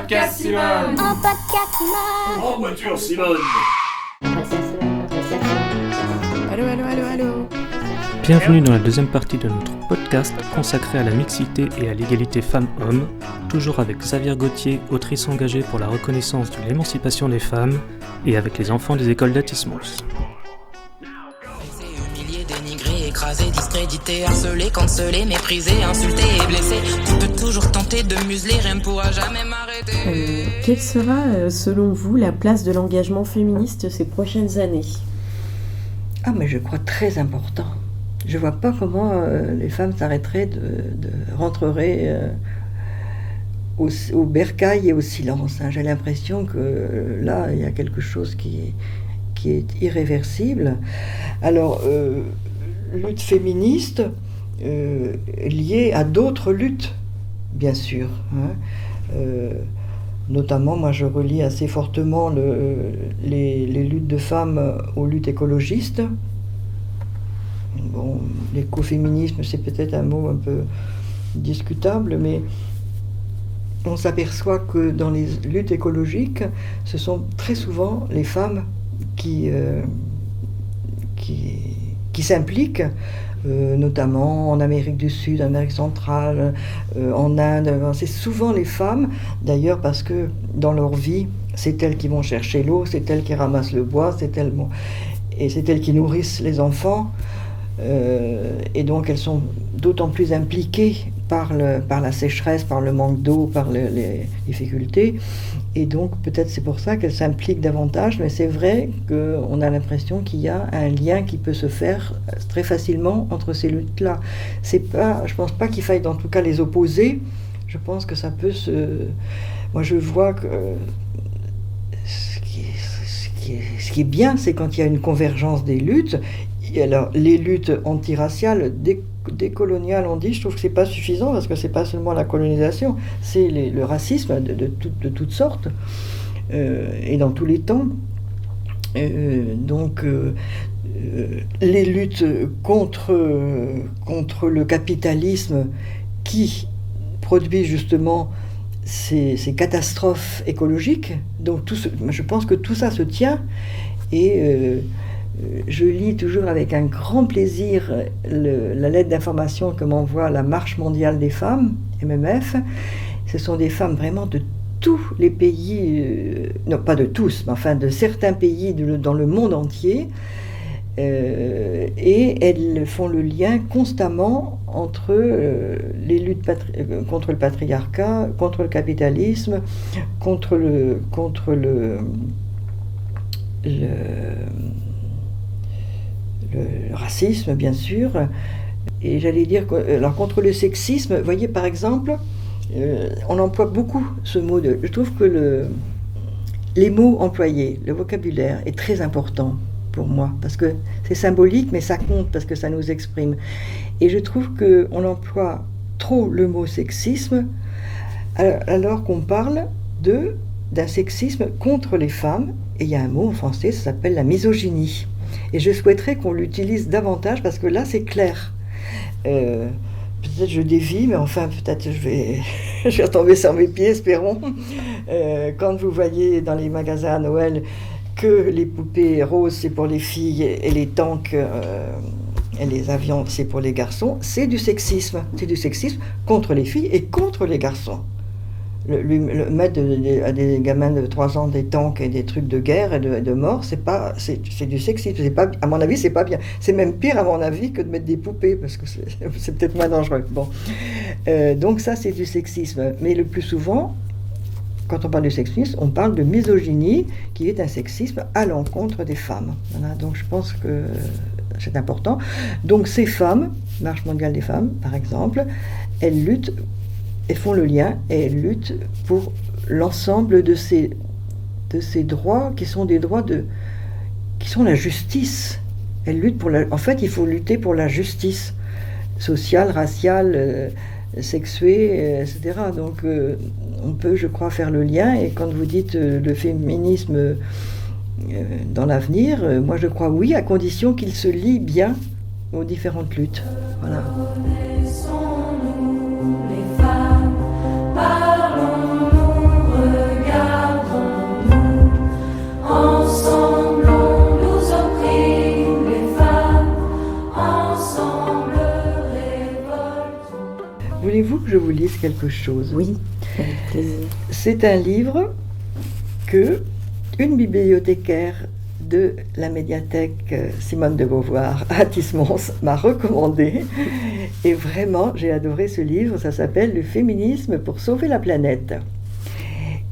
podcast Simone. Un podcast Simone. En voiture Simone. Allô. Bienvenue dans la deuxième partie de notre podcast consacré à la mixité et à l'égalité femmes-hommes, toujours avec Xavier Gauthier, autrice engagée pour la reconnaissance de l'émancipation des femmes, et avec les enfants des écoles d'Atismos. Humilié, dénigré, écrasé, discrédité, harcelé, cancellé, méprisé, insulté et blessé. Tu peux toujours tenter de museler, rien ne pourra jamais m'arrêter. Quelle sera, selon vous, la place de l'engagement féministe ces prochaines années ? Ah, mais je crois très important. Je vois pas comment les femmes s'arrêteraient rentreraient au bercail et au silence. J'ai l'impression que là, il y a quelque chose qui est irréversible. Alors, lutte féministe liée à d'autres luttes, bien sûr. Notamment, moi, je relie assez fortement les luttes de femmes aux luttes écologistes. Bon, l'écoféminisme, c'est peut-être un mot un peu discutable, mais on s'aperçoit que dans les luttes écologiques, ce sont très souvent les femmes qui s'impliquent, notamment en Amérique du Sud, en Amérique centrale, en Inde. C'est souvent les femmes, d'ailleurs, parce que dans leur vie, c'est elles qui vont chercher l'eau, c'est elles qui ramassent le bois, c'est elles qui nourrissent les enfants. Et donc elles sont d'autant plus impliquées par la sécheresse, par le manque d'eau, par les difficultés, et donc peut-être c'est pour ça qu'elles s'impliquent davantage, mais c'est vrai qu'on a l'impression qu'il y a un lien qui peut se faire très facilement entre ces luttes-là. Je pense pas qu'il faille en tout cas les opposer, je pense que ça peut Moi je vois que ce qui est bien, c'est quand il y a une convergence des luttes. Et alors, les luttes antiraciales, décoloniales, on dit, je trouve que c'est pas suffisant parce que c'est pas seulement la colonisation, c'est le racisme de toutes sortes et dans tous les temps. Donc, les luttes contre le capitalisme qui produit justement ces catastrophes écologiques. Donc, je pense que tout ça se tient et je lis toujours avec un grand plaisir la lettre d'information que m'envoie la Marche mondiale des femmes, MMF. Ce sont des femmes vraiment de tous les pays, non pas de tous, mais enfin de certains pays dans le monde entier. Et elles font le lien constamment entre les luttes contre le patriarcat, contre le capitalisme, contre le racisme, bien sûr, et j'allais dire alors contre le sexisme. Vous voyez, par exemple, on emploie beaucoup ce mot je trouve que les mots employés, le vocabulaire est très important pour moi, parce que c'est symbolique, mais ça compte parce que ça nous exprime. Et je trouve qu'on emploie trop le mot sexisme, alors qu'on parle d'un sexisme contre les femmes, et il y a un mot en français, ça s'appelle la misogynie. Et je souhaiterais qu'on l'utilise davantage parce que là, c'est clair. Peut-être je dévie, mais enfin, peut-être je vais retomber sur mes pieds, espérons. Quand vous voyez dans les magasins à Noël que les poupées roses, c'est pour les filles, et les tanks et les avions, c'est pour les garçons, c'est du sexisme. C'est du sexisme contre les filles et contre les garçons. Mettre à des gamins de 3 ans des tanks et des trucs de guerre et de mort, c'est du sexisme. C'est pas, à mon avis, c'est pas bien. C'est même pire, à mon avis, que de mettre des poupées, parce que c'est peut-être moins dangereux. Bon. Donc ça, c'est du sexisme. Mais le plus souvent, quand on parle de sexisme, on parle de misogynie, qui est un sexisme à l'encontre des femmes. Voilà. Donc je pense que c'est important. Donc ces femmes, Marche mondiale des femmes, par exemple, elles luttent. Elles font le lien et elles luttent pour l'ensemble de ces droits qui sont des droits qui sont la justice. Elles luttent en fait, il faut lutter pour la justice sociale, raciale, sexuée, etc. Donc, on peut, je crois, faire le lien. Et quand vous dites le féminisme dans l'avenir, moi je crois oui, à condition qu'il se lie bien aux différentes luttes. Voilà. Parlons-nous que je vous lise quelque chose. Oui, avec plaisir. C'est un livre que une bibliothécaire de la médiathèque Simone de Beauvoir à Tismons m'a recommandé. Et vraiment, j'ai adoré ce livre. Ça s'appelle « Le féminisme pour sauver la planète ».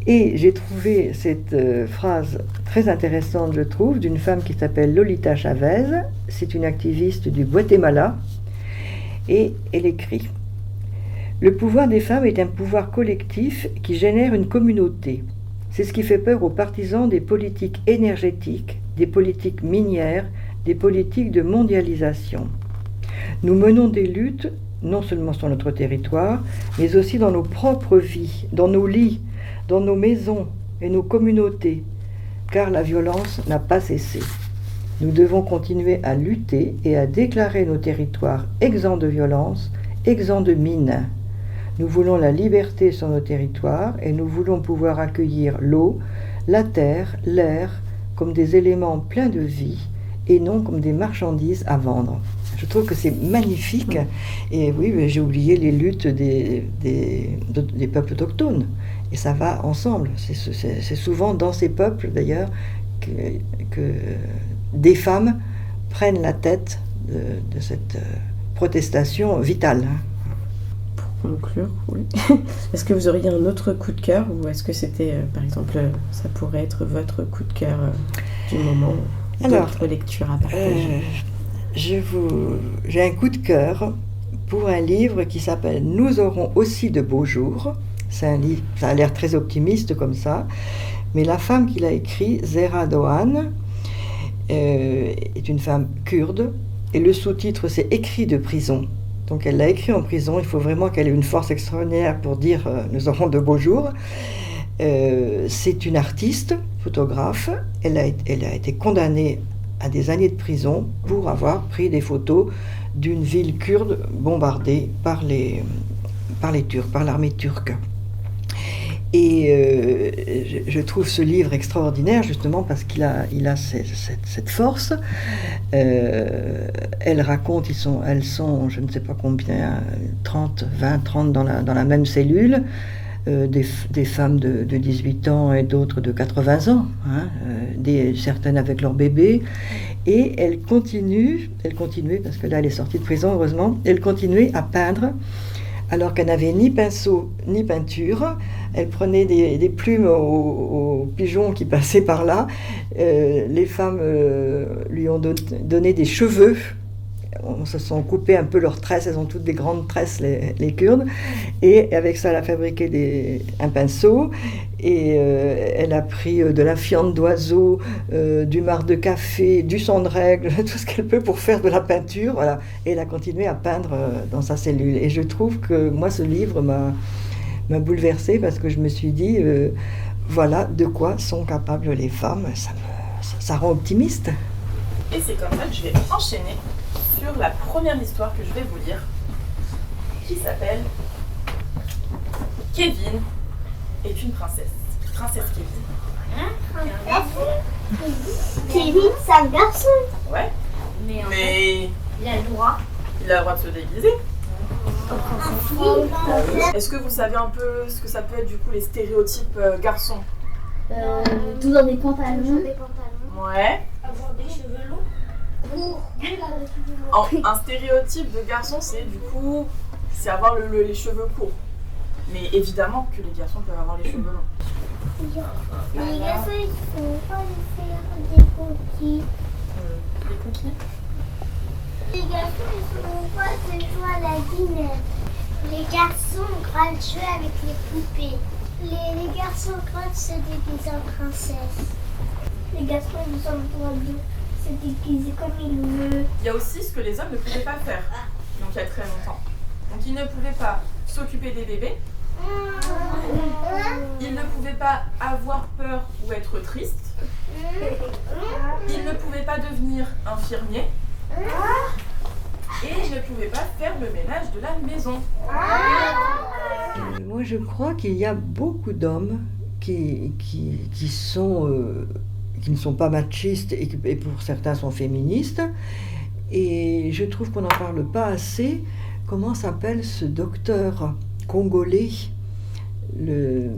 Et j'ai trouvé cette phrase très intéressante, je trouve, d'une femme qui s'appelle Lolita Chavez. C'est une activiste du Guatemala. Et elle écrit « Le pouvoir des femmes est un pouvoir collectif qui génère une communauté. C'est ce qui fait peur aux partisans des politiques énergétiques, des politiques minières, des politiques de mondialisation. Nous menons des luttes, non seulement sur notre territoire, mais aussi dans nos propres vies, dans nos lits, dans nos maisons et nos communautés, car la violence n'a pas cessé. Nous devons continuer à lutter et à déclarer nos territoires exempts de violence, exempts de mines. Nous voulons la liberté sur nos territoires et nous voulons pouvoir accueillir l'eau, la terre, l'air comme des éléments pleins de vie et non comme des marchandises à vendre. » Je trouve que c'est magnifique. Et oui, j'ai oublié les luttes des peuples autochtones. Et ça va ensemble. C'est souvent dans ces peuples, d'ailleurs, que des femmes prennent la tête de cette protestation vitale. Conclure, oui. Est-ce que vous auriez un autre coup de cœur ou est-ce que c'était, par exemple, ça pourrait être votre coup de cœur du moment, d'autres lectures à partager? J'ai un coup de cœur pour un livre qui s'appelle « Nous aurons aussi de beaux jours ». C'est un livre, ça a l'air très optimiste comme ça, mais la femme qui l'a écrit, Zehra Doğan, est une femme kurde et le sous-titre c'est « Écrit de prison ». Donc elle l'a écrit en prison, il faut vraiment qu'elle ait une force extraordinaire pour dire nous aurons de beaux jours. C'est une artiste, photographe, elle a été condamnée à des années de prison pour avoir pris des photos d'une ville kurde bombardée par les Turcs, par l'armée turque. Et je trouve ce livre extraordinaire justement parce qu'il a cette force. Elle raconte, elles sont, je ne sais pas combien, 30 dans la même cellule, des femmes de 18 ans et d'autres de 80 ans, hein, certaines avec leur bébé. Et elle continuait, parce que là elle est sortie de prison heureusement, elle continuait à peindre. Alors qu'elle n'avait ni pinceau ni peinture, elle prenait des plumes aux pigeons qui passaient par là. Les femmes lui ont donné des cheveux. On se sont coupés un peu leurs tresses, elles ont toutes des grandes tresses, les Kurdes. Et avec ça, elle a fabriqué un pinceau. Et elle a pris de la fiente d'oiseau, du marc de café, du sang de règle, tout ce qu'elle peut pour faire de la peinture. Voilà. Et elle a continué à peindre dans sa cellule. Et je trouve que moi, ce livre m'a bouleversée parce que je me suis dit, voilà de quoi sont capables les femmes. Ça rend optimiste. Et c'est comme ça que je vais enchaîner sur la première histoire que je vais vous lire, qui s'appelle Kevin est une princesse. Princesse Kevin. Kevin, c'est un garçon. Ouais. Mais Il a le droit. il a le droit de se déguiser. Est-ce que vous savez un peu ce que ça peut être du coup les stéréotypes garçons? Tout dans des pantalons. Ouais. Avoir des cheveux longs. Un stéréotype de garçon, c'est du coup, c'est avoir les cheveux courts. Mais évidemment que les garçons peuvent avoir les cheveux longs. Les garçons, ils sont pas faire des coquilles. Les coquilles. Les garçons, ils sont pas se jouer à la guinette. Les garçons ont grand jeu avec les poupées. Les garçons grands se déguisent en princesse. Les garçons, ils ont le droit de se déguiser comme ils veulent. Il y a aussi ce que les hommes ne pouvaient pas faire, donc il y a très longtemps. Donc ils ne pouvaient pas s'occuper des bébés, ils ne pouvaient pas avoir peur ou être tristes, ils ne pouvaient pas devenir infirmiers, et ils ne pouvaient pas faire le ménage de la maison. Moi, je crois qu'il y a beaucoup d'hommes qui ne sont pas machistes et pour certains sont féministes. Et je trouve qu'on n'en parle pas assez. Comment s'appelle ce docteur Congolais, le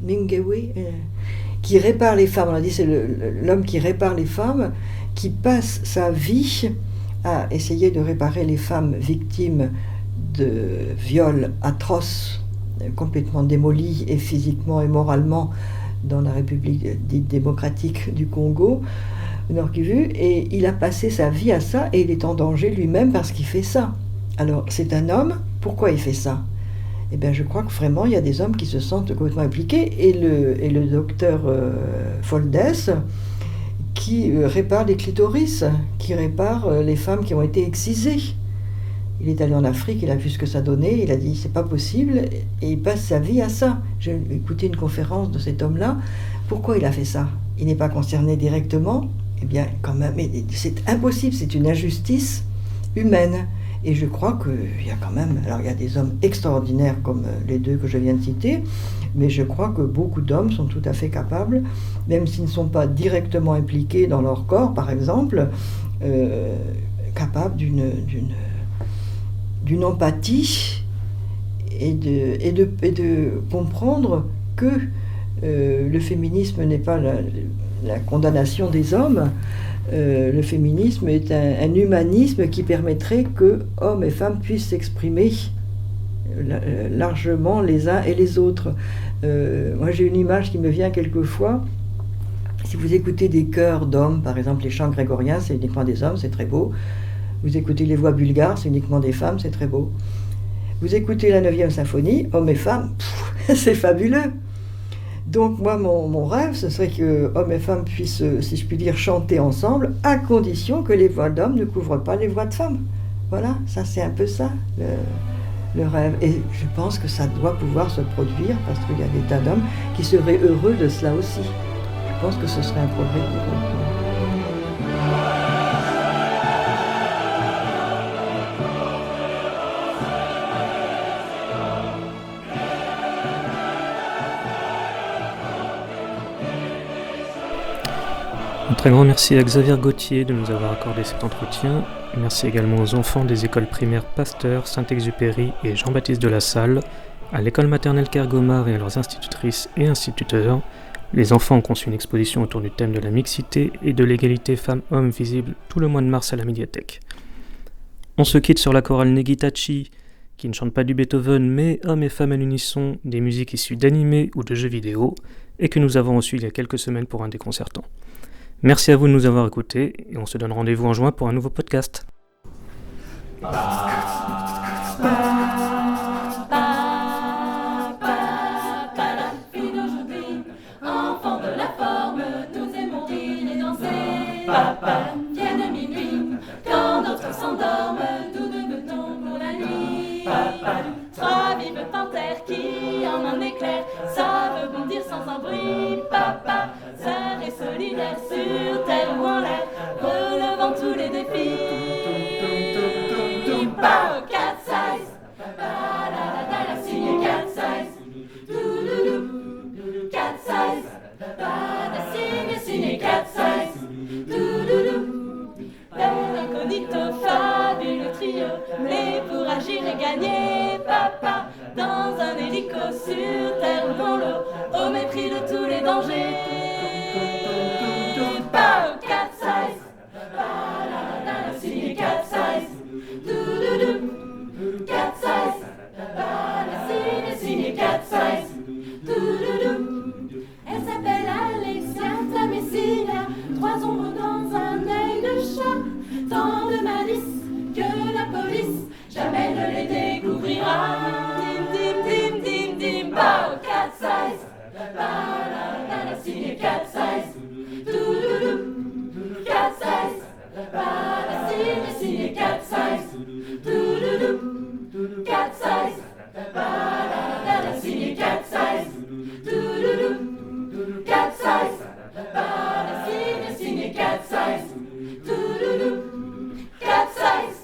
Mingewe, qui répare les femmes. On a dit c'est l'homme qui répare les femmes, qui passe sa vie à essayer de réparer les femmes victimes de viols atroces, complètement démolies et physiquement et moralement dans la République dite démocratique du Congo, Nord Kivu, et il a passé sa vie à ça, et il est en danger lui-même parce qu'il fait ça. Alors, c'est un homme, pourquoi il fait ça ? Eh bien, je crois que vraiment, il y a des hommes qui se sentent complètement impliqués, et le docteur Foldes, qui répare les clitoris, qui répare les femmes qui ont été excisées. Il est allé en Afrique, il a vu ce que ça donnait, il a dit c'est pas possible, et il passe sa vie à ça. J'ai écouté une conférence de cet homme-là. Pourquoi il a fait ça ? Il n'est pas concerné directement. Eh bien, quand même, c'est impossible, c'est une injustice humaine. Et je crois qu'il y a quand même, alors il y a des hommes extraordinaires comme les deux que je viens de citer, mais je crois que beaucoup d'hommes sont tout à fait capables, même s'ils ne sont pas directement impliqués dans leur corps, par exemple, capables d'une empathie et de comprendre que le féminisme n'est pas la condamnation des hommes. Le féminisme est un humanisme qui permettrait que hommes et femmes puissent s'exprimer largement les uns et les autres. Moi j'ai une image qui me vient quelquefois. Si vous écoutez des chœurs d'hommes, par exemple les chants grégoriens, c'est uniquement des hommes, c'est très beau. Vous écoutez les voix bulgares, c'est uniquement des femmes, c'est très beau. Vous écoutez la 9e symphonie, hommes et femmes, c'est fabuleux. Donc moi, mon rêve, ce serait que hommes et femmes puissent, si je puis dire, chanter ensemble, à condition que les voix d'hommes ne couvrent pas les voix de femmes. Voilà, ça c'est un peu ça, le rêve. Et je pense que ça doit pouvoir se produire, parce qu'il y a des tas d'hommes qui seraient heureux de cela aussi. Je pense que ce serait un progrès pour eux. Un très grand merci à Xavier Gauthier de nous avoir accordé cet entretien. Merci également aux enfants des écoles primaires Pasteur, Saint-Exupéry et Jean-Baptiste de la Salle, à l'école maternelle Kergomar et à leurs institutrices et instituteurs. Les enfants ont conçu une exposition autour du thème de la mixité et de l'égalité femmes-hommes visible tout le mois de mars à la médiathèque. On se quitte sur la chorale Negitachi, qui ne chante pas du Beethoven, mais hommes et femmes à l'unisson, des musiques issues d'animés ou de jeux vidéo, et que nous avons reçu il y a quelques semaines pour un déconcertant. Merci à vous de nous avoir écoutés, et on se donne rendez-vous en juin pour un nouveau podcast. Enfants de la forme, nous aimons rire et danser. Papa, viens de minuit, quand d'autres s'endorment, nous nous mettons pour la nuit. Papa, trois vives panthères qui, en un éclair, savent bondir sans un bruit. Papa, sœurs et solidaires sur terre ou en l'air, relevant tous les défis. Pow, cat size, la signe cat size, doudoudou, cat size, la signe cat size, doudoudou, père incognito, fabuleux trio, mais pour agir et gagner, papa, dans un hélico sur terre ou dans l'eau, au mépris de tous les dangers. Pow, cat size, la signe cat size, doudoudou, cat size, la signe cat size, doudoudou. Elle s'appelle Alexia, ta Messina, trois ombres dans un œil de chat, tant de malice que la police jamais ne les découvrira. Dim dim dim dim dim, pow, cat size, la signe cat size, doudoudou, cat size, la signe cat size, doudoudou, cat size, la signe cat size, doudoudou, cat size, la signe cat size, doudoudou, cat size.